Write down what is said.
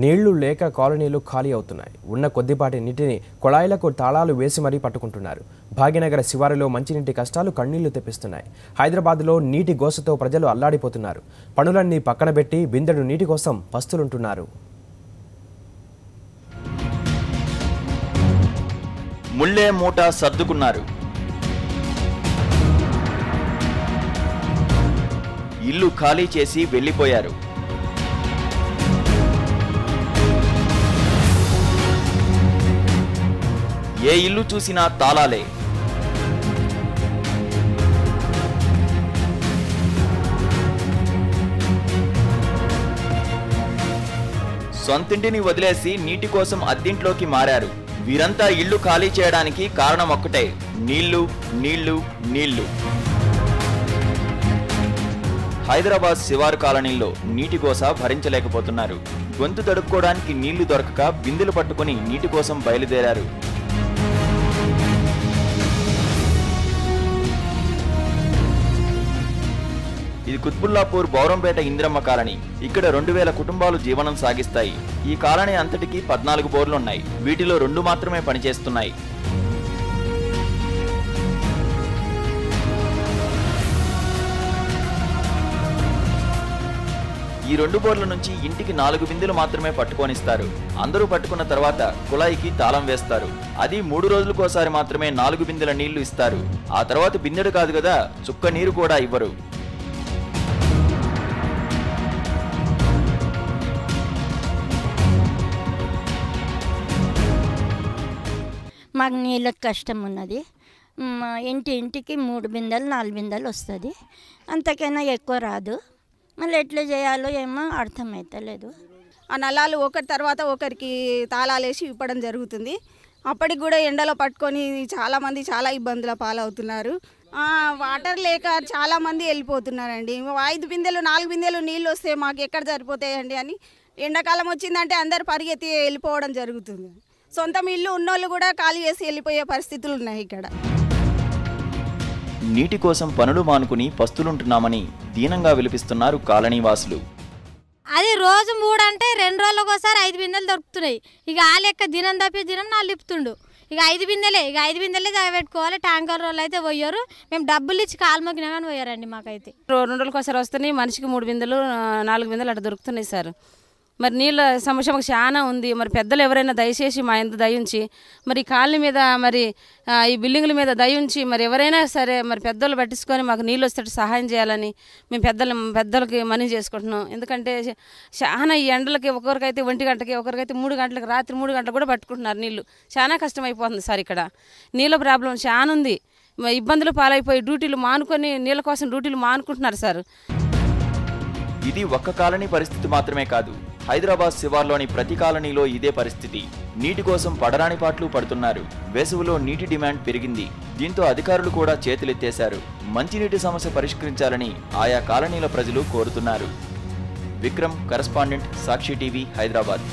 నీళ్లు లేక కాలనీలు ఖాళీ అవుతున్నాయి. ఉన్న కొద్దిపాటి నీటిని కొళాయిలకు తాళాలు వేసి మరీ పట్టుకుంటున్నారు. భాగ్యనగర శివారులో మంచినీటి కష్టాలు కన్నీళ్లు తెప్పిస్తున్నాయి. హైదరాబాద్లో నీటి గోసతో ప్రజలు అల్లాడిపోతున్నారు. పనులన్నీ పక్కన పెట్టి బిందెడు నీటి కోసం పస్తులుంటున్నారు. ముల్లే మూట సర్దుకున్నారు. ఇల్లు ఖాళీ చేసి వెళ్లిపోయారు. ఏ ఇల్లు చూసినా తాళాలే. సొంతింటిని వదిలేసి నీటి కోసం అద్దెంట్లోకి మారారు. వీరంతా ఇల్లు ఖాళీ చేయడానికి కారణం ఒక్కటే, నీళ్లు నీళ్లు నీళ్లు. హైదరాబాద్ శివారు కాలనీలో నీటి కోసం భరించలేకపోతున్నారు. గొంతు తడుపుకోవడానికి నీళ్లు దొరకక బిందెలు పట్టుకుని నీటి కోసం బయలుదేరారు. ఇది కుత్బుల్లాపూర్ బౌరంపేట ఇంద్రమ్మ కాలనీ. ఇక్కడ 2000 కుటుంబాలు జీవనం సాగిస్తాయి. ఈ కాలనీ అంతటికి 14 బోర్లున్నాయి. వీటిలో 2 మాత్రమే పనిచేస్తున్నాయి. ఈ 2 బోర్ల నుంచి ఇంటికి 4 బిందెలు మాత్రమే పట్టుకొనిస్తారు. అందరూ పట్టుకున్న తర్వాత కుళాయికి తాళం వేస్తారు. అది 3 రోజులకోసారి మాత్రమే 4 బిందెల నీళ్లు ఇస్తారు. ఆ తర్వాత బిందెడు కాదు కదా, చుక్క నీరు కూడా ఇవ్వరు. మాకు నీళ్ళకి కష్టం ఉన్నది. ఇంటికి 3 బిందెలు 4 బిందెలు వస్తుంది. అంతకైనా ఎక్కువ రాదు. మళ్ళీ ఎట్లా చేయాలో ఏమో అర్థమవుతలేదు. ఆ నల్లాలు ఒకరి తర్వాత ఒకరికి తాళాలు వేసి ఇవ్వడం జరుగుతుంది. అప్పటికి కూడా ఎండలో పట్టుకొని చాలామంది చాలా ఇబ్బందుల పాలవుతున్నారు. వాటర్ లేక చాలామంది వెళ్ళిపోతున్నారండి. 5 బిందెలు 4 బిందెలు నీళ్ళు వస్తే మాకు ఎక్కడ సరిపోతాయండి అని ఎండాకాలం వచ్చిందంటే అందరు పరిగెత్తి వెళ్ళిపోవడం జరుగుతుంది. సొంతం ఇల్లు ఉన్నోళ్ళు కూడా ఖాళీ చేసి వెళ్ళిపోయే పరిస్థితులు ఉన్నాయి ఇక్కడ. నీటి కోసం పనులు మానుకుని పస్తులుంటున్నామని దీనంగా విలిపిస్తున్నారు కాలనీవాసులు. అది రోజు 3 అంటే 2 రోజులకోసారి 5 బిందెలు దొరుకుతున్నాయి. ఇక ఆ లెక్క దినం తప్పి దినం 4 లిపుతుండు. ఇక 5 బిందెలే పెట్టుకోవాలి. ట్యాంకర్ రోజులు అయితే పోయారు. మేము డబ్బులు ఇచ్చి కాలు మొక్కినా కానీ పోయారండి. మాకైతే 2 రోజులకోసారి వస్తున్నాయి. మనిషికి 3 బిందెలు 4 బిందెలు అట్లా దొరుకుతున్నాయి సార్. మరి నీళ్ళ సమస్య మాకు చాలా ఉంది. మరి పెద్దలు ఎవరైనా దయచేసి మా ఎంత దయించి మరి కాలనీ మీద మరి ఈ బిల్డింగ్ల మీద దయించి మరి ఎవరైనా సరే మరి పెద్దలు పట్టించుకొని మాకు నీళ్ళు వచ్చేటట్టు సహాయం చేయాలని మేము పెద్దలకి మనవి చేసుకుంటున్నాం. ఎందుకంటే చాలా ఈ ఎండలకి ఒకరికైతే 1 గంటకి, ఒకరికైతే 3 గంటలకు, రాత్రి 3 గంటలకు కూడా పట్టుకుంటున్నారు నీళ్ళు. చాలా కష్టమైపోతుంది సార్. ఇక్కడ నీళ్ళ ప్రాబ్లం చాలా ఉంది. ఇబ్బందులు పాలైపోయి డ్యూటీలు మానుకొని నీళ్ళ కోసం డ్యూటీలు మానుకుంటున్నారు సార్. ఇది ఒక్క కాలనీ పరిస్థితి మాత్రమే కాదు, హైదరాబాద్ శివార్లోని ప్రతి కాలనీలో ఇదే పరిస్థితి. నీటి కోసం పడరాని పాట్లు పడుతున్నారు. వేసవిలో నీటి డిమాండ్ పెరిగింది. దీంతో అధికారులు కూడా చేతులెత్తేశారు. మంచినీటి సమస్య పరిష్కరించాలని ఆయా కాలనీల ప్రజలు కోరుతున్నారు. విక్రమ్, కరెస్పాండెంట్, సాక్షి టీవీ, హైదరాబాద్.